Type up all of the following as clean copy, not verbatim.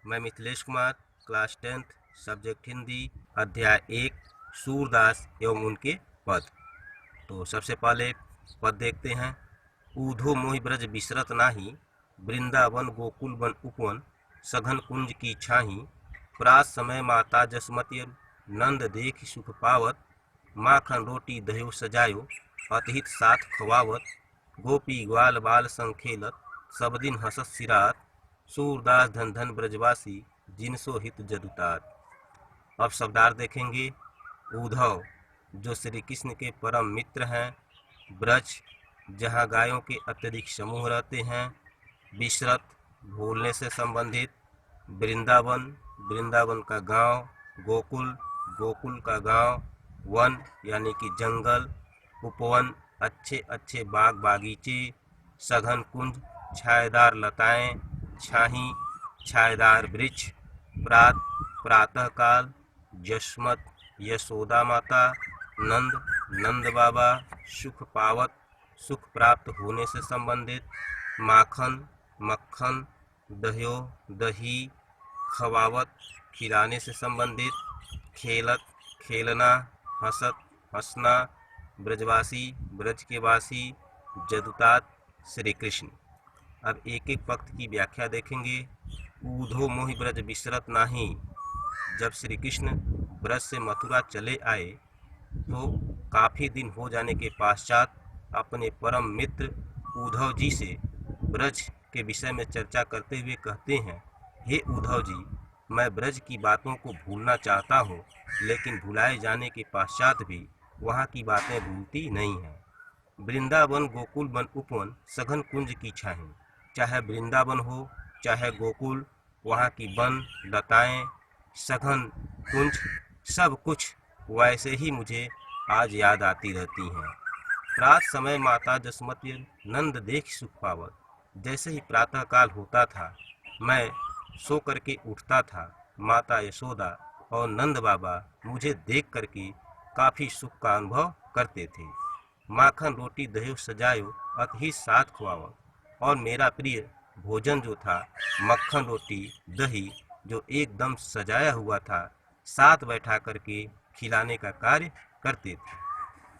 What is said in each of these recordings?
मैं Mithilesh Kumar, class 10th, subject Hindi, अध्याय 1, सूरदास एवं उनके पद। तो सबसे पहले पद देखते हैं। ऊधो मोहि ब्रज बिसरत नाही, वृंदावन गोकुल बन उपवन, सघन कुंज की छाही। प्रात समय माता जसमति नंद देखि सुख पावत, माखन रोटी दह्यो सजायो, अतहित साथ खवावत। गोपी ग्वाल बाल संग खेलत, सब दिन हसत सिरात। सूरदास धन धन ब्रजवासी, जिनसो हित जदुतात। अब शब्दार्थ देखेंगे। उद्धव जो श्री कृष्ण के परम मित्र हैं, ब्रज जहाँ गायों के अत्यधिक समूह रहते हैं, विश्रत भूलने से संबंधित, वृंदावन वृंदावन का गांव, गोकुल गोकुल का गांव, वन यानी कि जंगल, उपवन अच्छे अच्छे बाग बागीचे, सघन कुंज छायेदार लताएं, छाही छायेदार वृक्ष, प्रात प्रातः काल, जसमत यशोदा माता, नंद नंद बाबा, सुख पावत सुख प्राप्त होने से संबंधित, माखन मक्खन, दह्यो दही, खवावत खिलाने से संबंधित, खेलत खेलना, हसत हंसना, ब्रजवासी ब्रज के वासी, जदुतात श्री कृष्ण। अब एक एक पक्त की व्याख्या देखेंगे। ऊधो मोहि ब्रज बिसरत नाही, जब श्री कृष्ण ब्रज से मथुरा चले आए तो काफ़ी दिन हो जाने के पश्चात अपने परम मित्र उद्धव जी से ब्रज के विषय में चर्चा करते हुए कहते हैं, हे उद्धव जी, मैं ब्रज की बातों को भूलना चाहता हूँ, लेकिन भुलाए जाने के पश्चात भी वहाँ की बातें भूलती नहीं हैं। वृंदावन गोकुल वन उपवन, सघन कुंज की छाही। चाहे वृंदावन हो चाहे गोकुल, वहाँ की वन लताएं, सघन कुंज, सब कुछ वैसे ही मुझे आज याद आती रहती हैं। प्रात समय माता जसमति नंद देख सुख पावत, जैसे ही प्रातः काल होता था मैं सो करके उठता था, माता यशोदा और नंद बाबा मुझे देख करके काफ़ी सुख का अनुभव करते थे। माखन रोटी दह्यो सजायो, अतहि साथ खुआवत, और मेरा प्रिय भोजन जो था मक्खन रोटी दही जो एकदम सजाया हुआ था, साथ बैठा करके खिलाने का कार्य करते थे।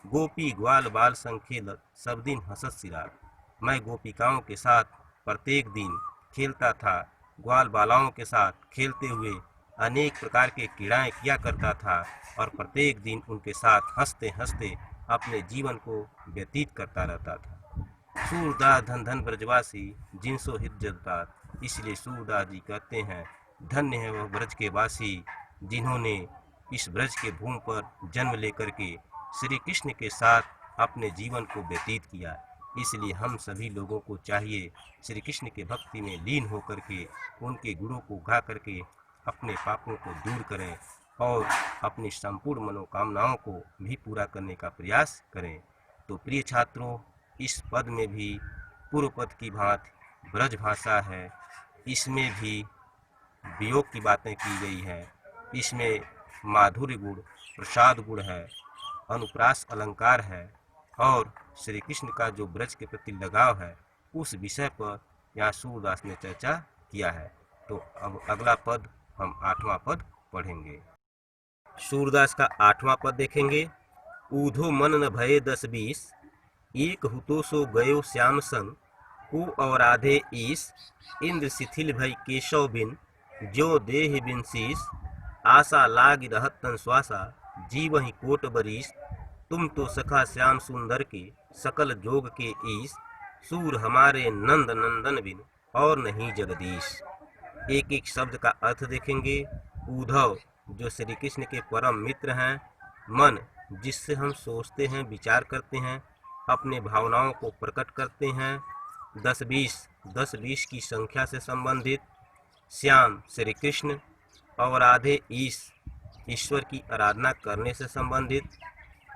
गोपी ग्वाल बाल संग खेलत, सब दिन हंसत सिरात, मैं गोपिकाओं के साथ प्रत्येक दिन खेलता था, ग्वाल बालाओं के साथ खेलते हुए अनेक प्रकार के क्रीड़ाएं किया करता था और प्रत्येक दिन उनके साथ हंसते हंसते अपने जीवन को व्यतीत करता रहता था। सूरदास धन धन ब्रजवासी, जिनसो हित जदुतात, इसलिए सूरदास जी कहते हैं, धन्य है वह ब्रज के वासी जिन्होंने इस ब्रज के भूमि पर जन्म लेकर के श्री कृष्ण के साथ अपने जीवन को व्यतीत किया। इसलिए हम सभी लोगों को चाहिए श्री कृष्ण के भक्ति में लीन होकर के उनके गुणों को गा करके अपने पापों को दूर करें और अपनी संपूर्ण मनोकामनाओं को भी पूरा करने का प्रयास करें। तो प्रिय छात्रों, इस पद में भी पूर्व पद की भांति ब्रज भाषा है, इसमें भी वियोग की बातें की गई है, इसमें माधुर्य गुण प्रसाद गुण है, अनुप्रास अलंकार है और श्री कृष्ण का जो ब्रज के प्रति लगाव है उस विषय पर यहाँ सूरदास ने चर्चा किया है। तो अब अगला पद हम 8वां पद पढ़ेंगे। सूरदास का 8वां पद देखेंगे। ऊधो मन न भये 10-20, एक हुतो सो गयो श्याम संग, को अवराधे ईस, इंद्र शिथिल भई केशव बिन, जो देह बिन शीस, आशा लाग रहत तन श्वासा, जीवहि कोट बरीस। तुम तो सखा श्याम सुंदर के, सकल जोग के ईश, सूर हमारे नंद नंदन बिन, और नहीं जगदीश। एक एक शब्द का अर्थ देखेंगे। उद्धव जो श्री कृष्ण के परम मित्र हैं, मन जिससे हम सोचते हैं विचार करते हैं, अपने भावनाओं को प्रकट करते हैं, 10-20 की संख्या से संबंधित, श्याम श्री कृष्ण, अवराधे ईश ईश्वर की आराधना करने से संबंधित,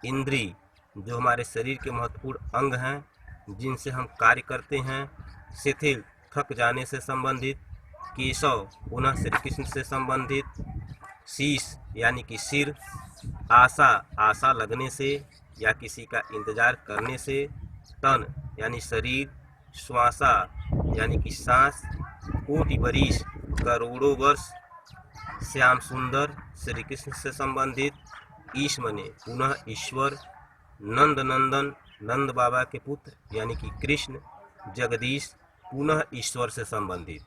इंद्री जो हमारे शरीर के महत्वपूर्ण अंग हैं जिनसे हम कार्य करते हैं, शिथिल थक जाने से संबंधित, केशव पुनः श्री कृष्ण से संबंधित, शीश यानी कि सिर, आशा लगने से या किसी का इंतजार करने से, तन यानी शरीर, श्वासा यानी कि सांस, कोटि बरिस करोड़ों वर्ष श्याम सुंदर श्री कृष्ण से संबंधित, ईश मने पुनः ईश्वर, नंद नंदन नंद बाबा के पुत्र यानी कि कृष्ण, जगदीश पुनः ईश्वर से संबंधित।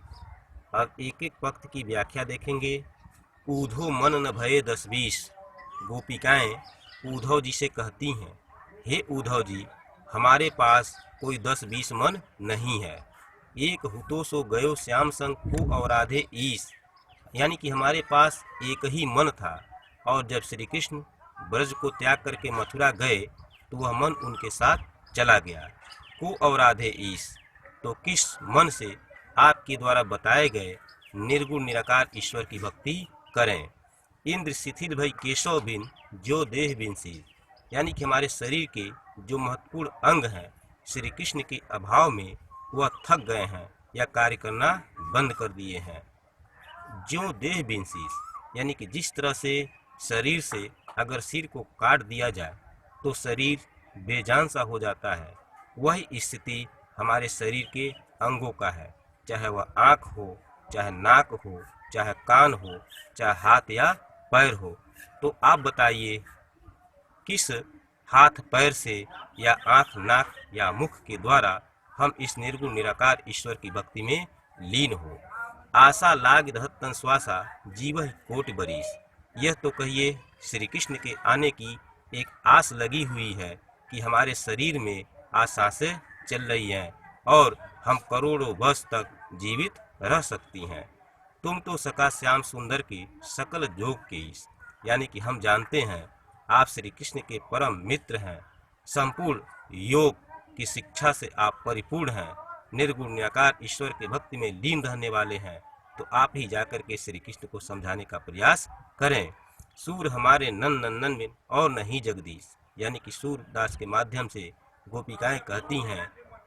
अब एक एक पक्त की व्याख्या देखेंगे। ऊधो मन न भये 10-20। गोपिकाएं उद्धव जी से कहती हैं, हे उद्धव जी, हमारे पास कोई 10-20 मन नहीं है। एक हुतो सो गयो श्याम संग को और राधे ईश, यानी कि हमारे पास एक ही मन था, और जब श्री कृष्ण ब्रज को त्याग करके मथुरा गए तो वह मन उनके साथ चला गया। को और राधे ईश, तो किस मन से आपके द्वारा बताए गए निर्गुण निराकार ईश्वर की भक्ति करें। इंद्र शिथिल भई केशव बिन जो देह बिन सी, यानी कि हमारे शरीर के जो महत्वपूर्ण अंग हैं श्री कृष्ण के अभाव में वह थक गए हैं या कार्य करना बंद कर दिए हैं। जो देह बिन शीश, यानी कि जिस तरह से शरीर से अगर सिर को काट दिया जाए तो शरीर बेजान सा हो जाता है, वही स्थिति हमारे शरीर के अंगों का है, चाहे वह आँख हो, चाहे नाक हो, चाहे कान हो, चाहे हाथ या पैर हो। तो आप बताइए किस हाथ पैर से या आँख नाक या मुख के द्वारा हम इस निर्गुण निराकार ईश्वर की भक्ति में लीन हो। आशा लाग रहत तन श्वासा जीव कोटि बरीस, यह तो कहिए श्री कृष्ण के आने की एक आस लगी हुई है कि हमारे शरीर में आज सांसें चल रही हैं और हम करोड़ों वर्ष तक जीवित रह सकती हैं। तुम तो सका श्याम सुंदर के सकल जोग के ईश, यानी कि हम जानते हैं आप श्री कृष्ण के परम मित्र हैं, संपूर्ण योग की शिक्षा से आप परिपूर्ण हैं, निर्गुण निराकार ईश्वर के भक्ति में लीन रहने वाले हैं। तो आप ही जाकर के श्री कृष्ण को समझाने का प्रयास करें। सूर हमारे नंद नंदन में और नहीं जगदीश, यानी कि सूरदास के माध्यम से गोपिकाएं कहती हैं,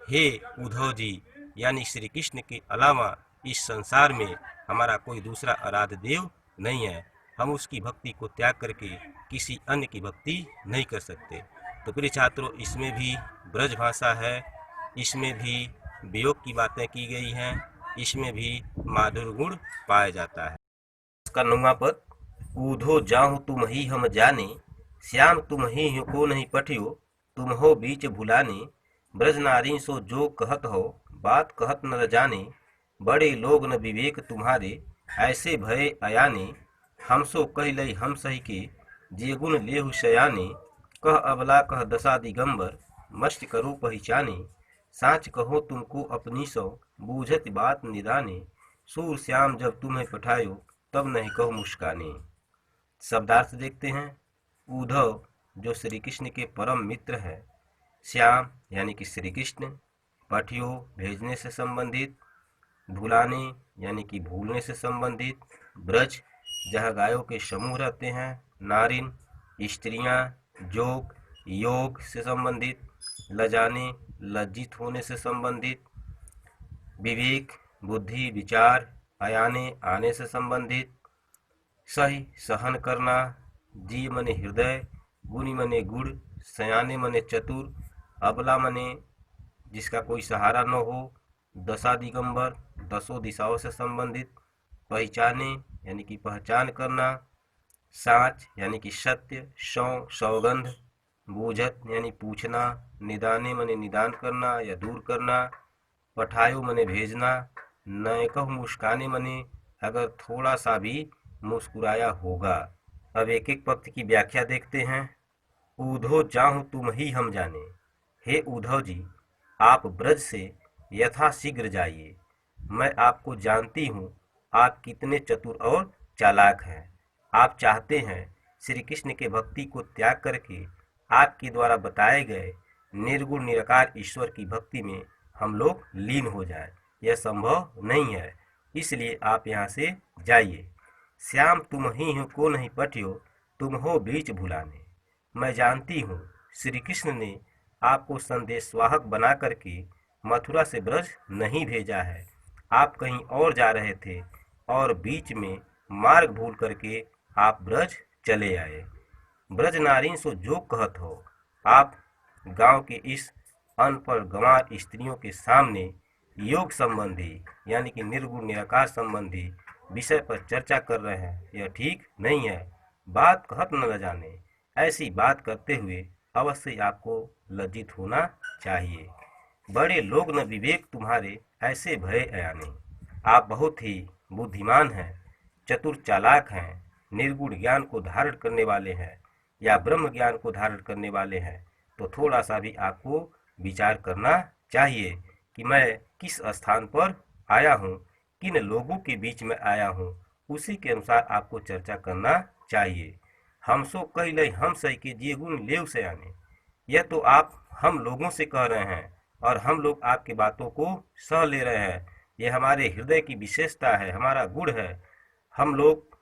हे उद्धव जी, यानी श्री कृष्ण के अलावा इस संसार में हमारा कोई दूसरा आराध्य देव नहीं है, हम उसकी भक्ति को त्याग करके किसी अन्य की भक्ति नहीं कर सकते। तो प्रिय छात्रों, इसमें भी ब्रज भाषा है, इसमें भी वियोग की बातें की गई हैं, इसमें भी माधुर गुण पाया जाता है। इसका 9वां पद, ऊधो जाहु तुम ही हम जाने, श्याम तुम ही को नहीं पठियो, तुम हो बीच भुलाने, ब्रज नारी सो जो कहत हो, बात कहत न जाने, बड़े लोग न विवेक तुम्हारे, ऐसे भय अयाने, हम सो कह लई हम सही के, जे गुण लेहु शयाने, कह अबला कह दशा दिगंबर, मस्त करो पहचाने, साच कहो तुमको अपनी सो, बूझत बात निदाने, सूर श्याम जब तुम्हें पठायो, तब नहीं कहो मुस्काने। शब्दार्थ देखते हैं। उद्धव जो श्री कृष्ण के परम मित्र हैं, श्याम यानी कि श्री कृष्ण, पठियो भेजने से संबंधित, भुलाने यानी कि भूलने से संबंधित, ब्रज जहाँ गायों के समूह रहते हैं, नारिन स्त्रियां, जोग योग से संबंधित, लजाने लज्जित होने से संबंधित, विवेक बुद्धि विचार, अयाने आने से संबंधित, सही सहन करना, जी मने हृदय, गुणी मने गुड़, सयाने मने चतुर, अबला मने जिसका कोई सहारा न हो, दशा दिगंबर 10 दिशाओं से संबंधित, पहचाने यानी कि पहचान करना, साच यानी कि सत्य, सौगंध, बूझत यानी पूछना, निदाने मने निदान करना या दूर करना, पठायो मने भेजना, नयकह मुस्काने मने अगर थोड़ा सा भी मुस्कुराया होगा। अब एक एक पक्त की व्याख्या देखते हैं। ऊधो जाहु तुम ही हम जाने, हे उद्धव जी, आप ब्रज से यथाशीघ्र जाइए, मैं आपको जानती हूँ, आप कितने चतुर और चालाक हैं। आप चाहते हैं श्री कृष्ण के भक्ति को त्याग करके आपके द्वारा बताए गए निर्गुण निराकार ईश्वर की भक्ति में हम लोग लीन हो जाएं। यह संभव नहीं है, इसलिए आप यहाँ से जाइए। श्याम तुम ही हो को नहीं पठियो, तुम हो बीच भुलाने। मैं जानती हूँ श्री कृष्ण ने आपको संदेशवाहक बना करके मथुरा से ब्रज नहीं भेजा है, आप कहीं और जा रहे थे और बीच में मार्ग भूल करके आप ब्रज चले आए। ब्रज नारी सो जो कहत हो, आप गांव के इस अनपढ़ गंवार स्त्रियों के सामने योग संबंधी यानी कि निर्गुण निराकार संबंधी विषय पर चर्चा कर रहे हैं, यह ठीक नहीं है। बात कहत न जाने, ऐसी बात करते हुए अवश्य आपको लज्जित होना चाहिए। बड़े लोग न विवेक तुम्हारे, ऐसे भय अयाने। आप बहुत ही बुद्धिमान हैं, चतुर चालाक हैं, निर्गुण ज्ञान को धारण करने वाले हैं या ब्रह्म ज्ञान को धारण करने वाले हैं, तो थोड़ा सा भी आपको विचार करना चाहिए कि मैं किस स्थान पर आया हूँ, किन लोगों के बीच में आया हूँ, उसी के अनुसार आपको चर्चा करना चाहिए। हम सो कह लई हम सही के जिए गुण लेव से आने। यह तो आप हम लोगों से कह रहे हैं और हम लोग आपकी बातों को सह ले रहे हैं। यह हमारे हृदय की विशेषता है, हमारा गुण है। हम लोग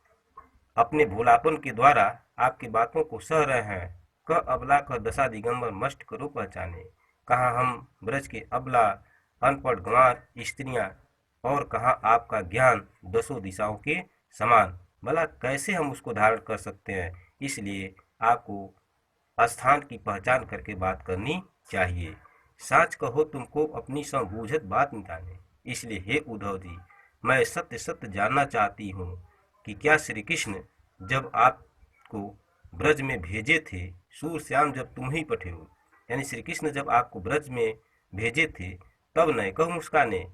अपने भोलापन के द्वारा आपकी बातों को सह रहे हैं। क अबला क दशा दिगंबर मस्ट करो पहचाने। कहाँ हम ब्रज के अबला, अनपढ़ गंवार स्त्रियां, और कहाँ आपका ज्ञान दसों दिशाओं के समान। भला कैसे हम उसको धारण कर सकते हैं? इसलिए आपको स्थान की पहचान करके बात करनी चाहिए। साच कहो तुमको अपनी समबूझत बात मिटाने। इसलिए हे उद्धव जी, मैं सत्य सत्य जानना चाहती हूँ कि क्या श्री कृष्ण जब आपको ब्रज में भेजे थे, सूर श्याम जब तुम ही पठे हो, यानी श्री कृष्ण जब आपको ब्रज में भेजे थे, तब न कहो मुस्काने,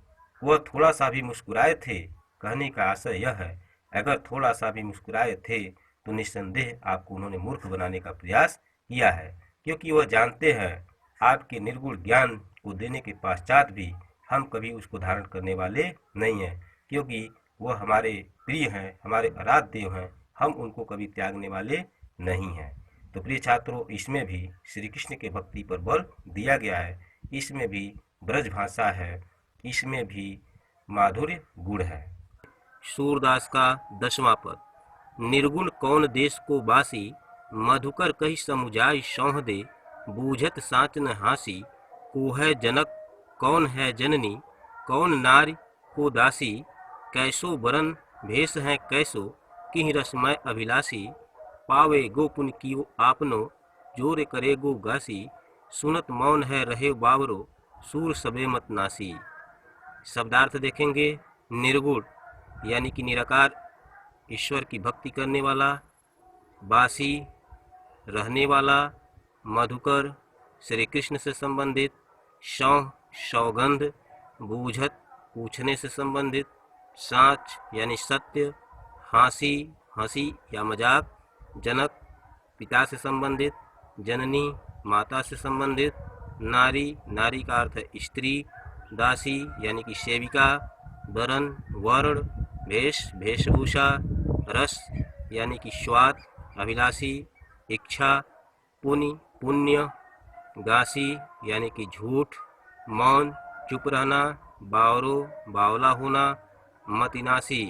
वह थोड़ा सा भी मुस्कुराए थे? कहने का आशय यह है, अगर थोड़ा सा भी मुस्कुराए थे तो निस्संदेह आपको उन्होंने मूर्ख बनाने का प्रयास किया है, क्योंकि वह जानते हैं आपके निर्गुण ज्ञान को देने के पश्चात भी हम कभी उसको धारण करने वाले नहीं हैं, क्योंकि वह हमारे प्रिय हैं, हमारे आराध्य देव हैं, हम उनको कभी त्यागने वाले नहीं हैं। तो प्रिय छात्रों, इसमें भी श्री कृष्ण के भक्ति पर बल दिया गया है, इसमें भी ब्रज भाषा है, इसमें भी माधुर्य गुण है। सूरदास का 10वां पद। निर्गुण कौन देश को बासी, मधुकर कही समुझाई सौह दे। बूझत साच न हासी, को है जनक कौन है जननी, कौन नारी को दासी। कैसो बरन भेष है कैसो, किह रसमय अभिलाषी। पावे गोपुन कियो आपनो, जोर करे गो गासी। सुनत मौन है रहे बावरो, सूर सबे मत नासी। शब्दार्थ देखेंगे। निर्गुण यानी कि निराकार ईश्वर की भक्ति करने वाला, बासी रहने वाला, मधुकर श्री कृष्ण से संबंधित, सौह सौगंध, बूझत पूछने से संबंधित, साच यानी सत्य, हासी हंसी या मजाक, जनक पिता से संबंधित, जननी माता से संबंधित, नारी नारी का अर्थ है स्त्री, दासी यानी कि सेविका, वरण वर्ण, भेष वेशभूषा, रस यानी कि स्वाद, अभिलाषी इच्छा, पुण्य, गासी यानी कि झूठ, मौन चुप रहना, बावरो बावला होना, मतिनाशी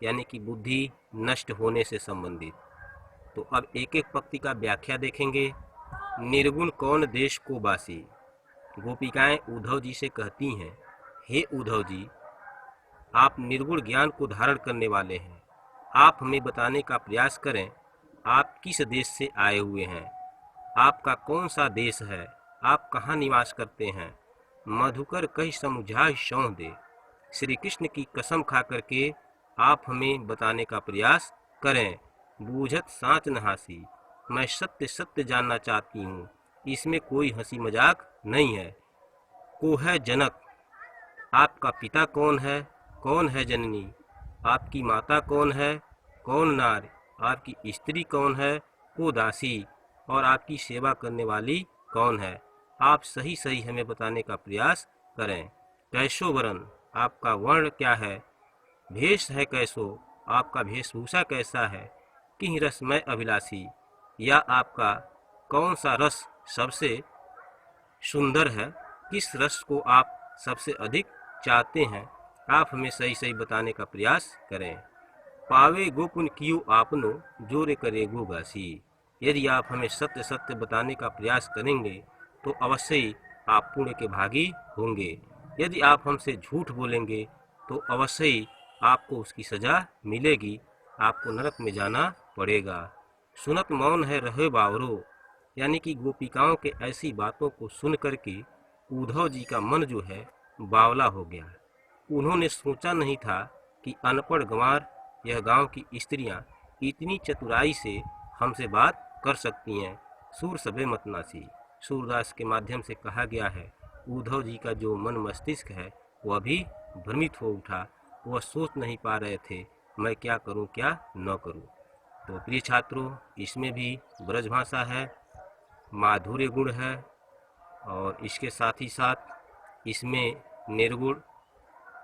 यानी कि बुद्धि नष्ट होने से संबंधित। तो अब एक एक पंक्ति का व्याख्या देखेंगे। निर्गुण कौन देश को बासी। गोपिकाएं उद्धव जी से कहती हैं, हे उद्धव जी, आप निर्गुण ज्ञान को धारण करने वाले हैं, आप हमें बताने का प्रयास करें, आप किस देश से आए हुए हैं, आपका कौन सा देश है, आप कहाँ निवास करते हैं। मधुकर कही समुझाई सौह दे। श्री कृष्ण की कसम खा करके आप हमें बताने का प्रयास करें। बूझत साच न हासी, मैं सत्य सत्य जानना चाहती हूँ, इसमें कोई हंसी मजाक नहीं है। को है जनक, आपका पिता कौन है जननी, आपकी माता कौन है, कौन नार, आपकी स्त्री कौन है, को दासी, और आपकी सेवा करने वाली कौन है। आप सही सही हमें बताने का प्रयास करें। कैसो वरण, आपका वर्ण क्या है, भेष है कैसो, आपका वेशभूषा कैसा है, किह रसमय अभिलाषी, या आपका कौन सा रस सबसे सुंदर है, किस रस को आप सबसे अधिक चाहते हैं, आप हमें सही सही बताने का प्रयास करें। पावे गोपुन कियो आपनो, जोरे करे गो गासी। यदि आप हमें सत्य सत्य बताने का प्रयास करेंगे तो अवश्य ही आप पुण्य के भागी होंगे। यदि आप हमसे झूठ बोलेंगे तो अवश्य ही आपको उसकी सजा मिलेगी, आपको नरक में जाना पड़ेगा। सुनत मौन है रहे बावरो, यानी कि गोपिकाओं के ऐसी बातों को सुन करके उद्धव जी का मन जो है बावला हो गया। उन्होंने सोचा नहीं था कि अनपढ़ गंवार यह गांव की स्त्रियां इतनी चतुराई से हमसे बात कर सकती हैं। सूर सभे मत नासी। सूरदास के माध्यम से कहा गया है, उद्धव जी का जो मन मस्तिष्क है वह भी भ्रमित हो उठा। वह सोच नहीं पा रहे थे मैं क्या करूं क्या न करूं। तो प्रिय छात्रों, इसमें भी ब्रजभाषा है, माधुर्य गुण है, और इसके साथ ही साथ इसमें निर्गुण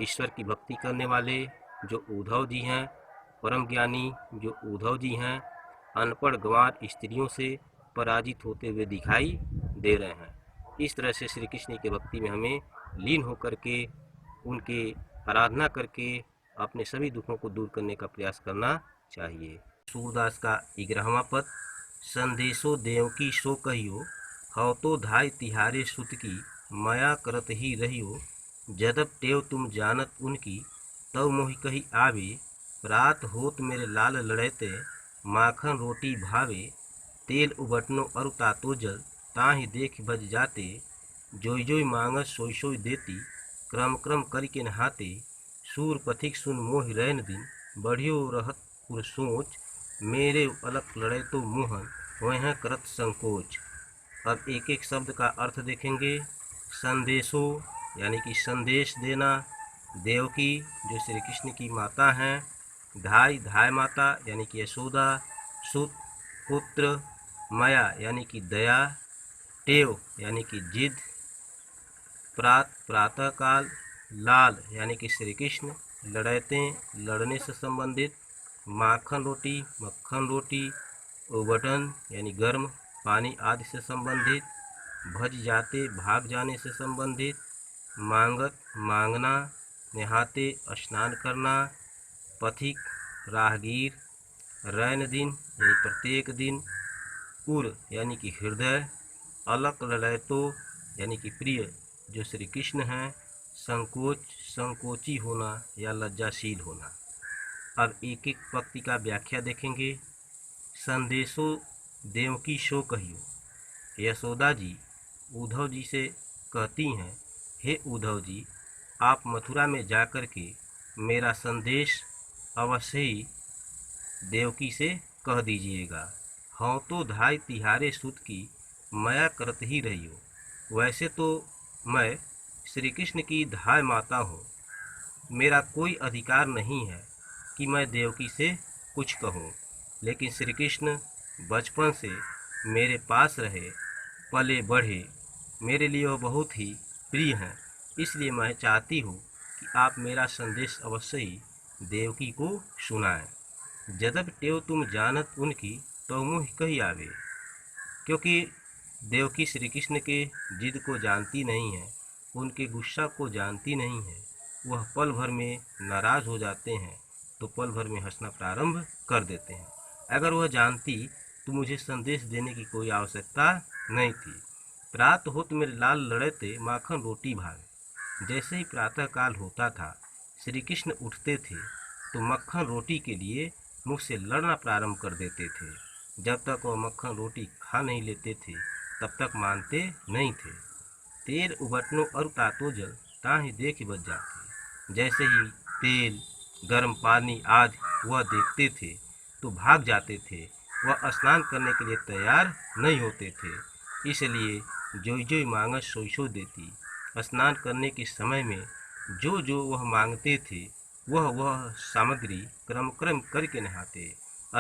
ईश्वर की भक्ति करने वाले जो उद्धव जी हैं, परम ज्ञानी जो उद्धव जी हैं, अनपढ़ गंवार स्त्रियों से पराजित होते हुए दिखाई दे रहे हैं। इस तरह से श्री कृष्ण की भक्ति में हमें लीन होकर के उनके आराधना करके अपने सभी दुखों को दूर करने का प्रयास करना चाहिए। सूरदास का 11वां पद, संदेशो देवकी सो कहियो, हव तो धाय तिहारे सुत की, माया करत ही रहियो, जदब टेव तुम जानत उनकी, तव मोहि कही आवे, रात होत मेरे लाल लड़ैते, माखन रोटी भावे, तेल उबटनो अरु तातो जल, ताहि देख बज जाते, जोई जोई मांगस सोई सोई देती, क्रम क्रम करके नहाते, सूर पथिक सुन मोहि रैन दिन, बढ़ियो रहत पुर सोच, मेरे अलग लड़े तो मोहन, वह करत संकोच। अब एक एक शब्द का अर्थ देखेंगे। संदेशो यानी कि संदेश देना, देवकी जो श्री कृष्ण की माता हैं, धाय धाय माता यानी कि यशोदा, सुत पुत्र, माया यानी कि दया, टेव यानी कि जिद, प्रातः काल, लाल यानी कि श्री कृष्ण, लड़ैते लड़ने से संबंधित, माखन रोटी मक्खन रोटी, उबटन यानी गर्म पानी आदि से संबंधित, भज जाते भाग जाने से संबंधित, मांगत मांगना, नहाते स्नान करना, पथिक राहगीर, रैन दिन यानी प्रत्येक दिन, उर यानी कि हृदय, अलक ललैतो यानी कि प्रिय जो श्री कृष्ण हैं, संकोच संकोची होना या लज्जाशील होना। अब एक एक पंक्ति का व्याख्या देखेंगे। संदेशो देवकी सो कहियो, यशोदा जी उद्धव जी से कहती हैं, हे उद्धव जी, आप मथुरा में जाकर के मेरा संदेश अवश्य ही देवकी से कह दीजिएगा। हाँ तो धाय तिहारे सुत की, माया करत ही रहियो। वैसे तो मैं श्री कृष्ण की धाय माता हूँ, मेरा कोई अधिकार नहीं है कि मैं देवकी से कुछ कहूँ, लेकिन श्री कृष्ण बचपन से मेरे पास रहे, पले बढ़े, मेरे लिए वो बहुत ही प्रिय हैं। इसलिए मैं चाहती हूँ कि आप मेरा संदेश अवश्य ही देवकी को सुनाएं। जदब टेव तुम जानत उनकी, तो मुँह कही आवे। क्योंकि देवकी श्री कृष्ण के जिद को जानती नहीं है, उनके गुस्सा को जानती नहीं है, वह पल भर में नाराज हो जाते हैं तो पल भर में हंसना प्रारंभ कर देते हैं। अगर वह जानती तो मुझे संदेश देने की कोई आवश्यकता नहीं थी। प्रात होत मेरे लाल लड़ते, माखन रोटी भावे। जैसे ही प्रातः काल होता था, श्री कृष्ण उठते थे तो मक्खन रोटी के लिए मुझसे लड़ना प्रारंभ कर देते थे। जब तक वह मक्खन रोटी खा नहीं लेते थे तब तक मानते नहीं थे। तेल उबटनो और तातो जल, ताहि देख बच जाते। जैसे ही तेल गर्म पानी आदि वह देखते थे तो भाग जाते थे, वह स्नान करने के लिए तैयार नहीं होते थे। इसलिए जोई जोई मांगस सोई सोई देती। स्नान करने के समय में जो जो वह मांगते थे वह सामग्री क्रम क्रम करके नहाते।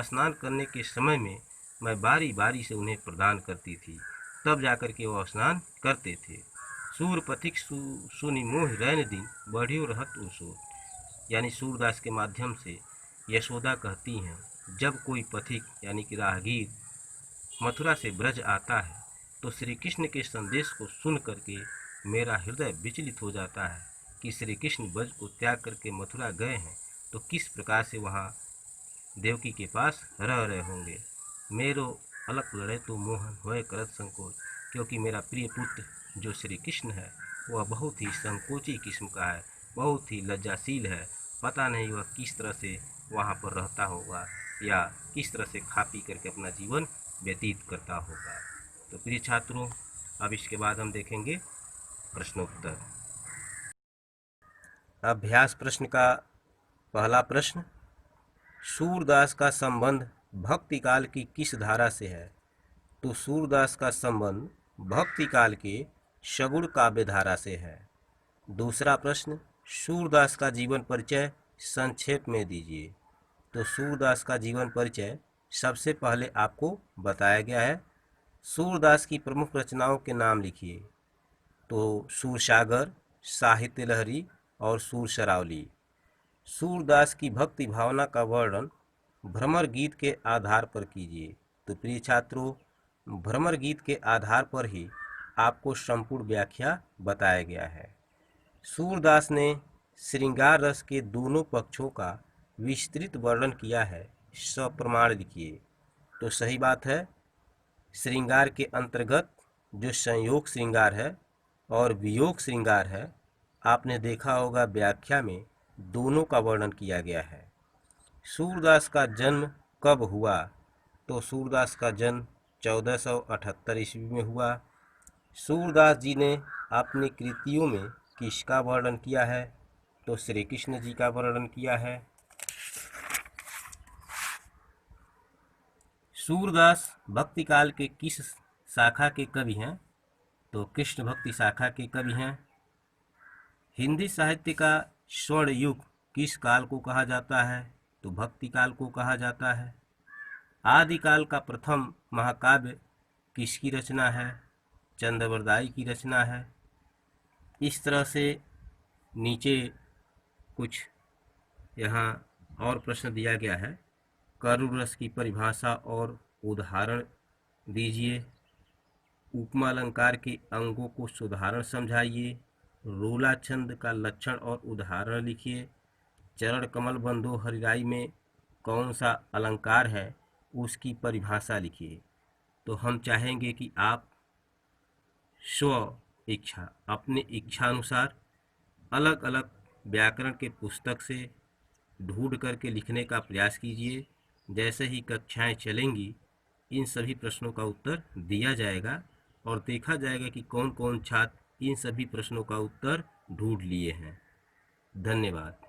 स्नान करने के समय में मैं बारी बारी से उन्हें प्रदान करती थी, तब जाकर के वह स्नान करते थे। सूर पथिक सुनि मोह रैन दिन, बढ़ियो रहत उसो। यानी सूरदास के माध्यम से यशोदा कहती हैं, जब कोई पथिक यानी कि राहगीर मथुरा से ब्रज आता है तो श्री कृष्ण के संदेश को सुन करके मेरा हृदय विचलित हो जाता है कि श्री कृष्ण ब्रज को त्याग करके मथुरा गए हैं तो किस प्रकार से वहाँ देवकी के पास रह रहे होंगे। मेरो अलग लड़े तो मोहन होए करत संकोच। क्योंकि मेरा प्रिय पुत्र जो श्री कृष्ण है वह बहुत ही संकोची किस्म का है, बहुत ही लज्जाशील है। पता नहीं वह किस तरह से वहाँ पर रहता होगा या किस तरह से खा पी करके अपना जीवन व्यतीत करता होगा। तो प्रिय छात्रों, अब इसके बाद हम देखेंगे प्रश्नोत्तर। अभ्यास प्रश्न का पहला प्रश्न, सूरदास का संबंध भक्ति काल की किस धारा से है? तो सूरदास का संबंध भक्ति काल के सगुण काव्य धारा से है। दूसरा प्रश्न, सूरदास का जीवन परिचय संक्षेप में दीजिए। तो सूरदास का जीवन परिचय सबसे पहले आपको बताया गया है। सूरदास की प्रमुख रचनाओं के नाम लिखिए। तो सूरसागर, साहित्य लहरी और सूर शरावली। सूरदास की भक्ति भावना का वर्णन भ्रमर गीत के आधार पर कीजिए। तो प्रिय छात्रों, भ्रमर गीत के आधार पर ही आपको संपूर्ण व्याख्या बताया गया है। सूरदास ने श्रृंगार रस के दोनों पक्षों का विस्तृत वर्णन किया है। सप्रमाण लिखिए। तो सही बात है, श्रृंगार के अंतर्गत जो संयोग श्रृंगार है और वियोग श्रृंगार है, आपने देखा होगा व्याख्या में दोनों का वर्णन किया गया है। सूरदास का जन्म कब हुआ? तो सूरदास का जन्म 1478 ईस्वी में हुआ। सूरदास जी ने अपनी कृतियों में किसका वर्णन किया है? तो श्री कृष्ण जी का वर्णन किया है। सूरदास भक्ति काल के किस शाखा के कवि हैं? तो कृष्ण भक्ति शाखा के कवि हैं। हिंदी साहित्य का स्वर्ण युग किस काल को कहा जाता है? तो भक्ति काल को कहा जाता है। आदिकाल का प्रथम महाकाव्य किसकी रचना है? चंद्रवरदाई की रचना है। इस तरह से नीचे कुछ यहाँ और प्रश्न दिया गया है। करुण रस की परिभाषा और उदाहरण दीजिए। उपमा अलंकार के अंगों को सुधारण समझाइए। रोला छंद का लक्षण और उदाहरण लिखिए। चरण कमल बंधो हरिराई में कौन सा अलंकार है, उसकी परिभाषा लिखिए। तो हम चाहेंगे कि आप स्व इच्छा, अपने इच्छानुसार अलग अलग व्याकरण के पुस्तक से ढूंढ करके लिखने का प्रयास कीजिए। जैसे ही कक्षाएं चलेंगी, इन सभी प्रश्नों का उत्तर दिया जाएगा और देखा जाएगा कि कौन कौन छात्र इन सभी प्रश्नों का उत्तर ढूंढ लिए हैं। धन्यवाद।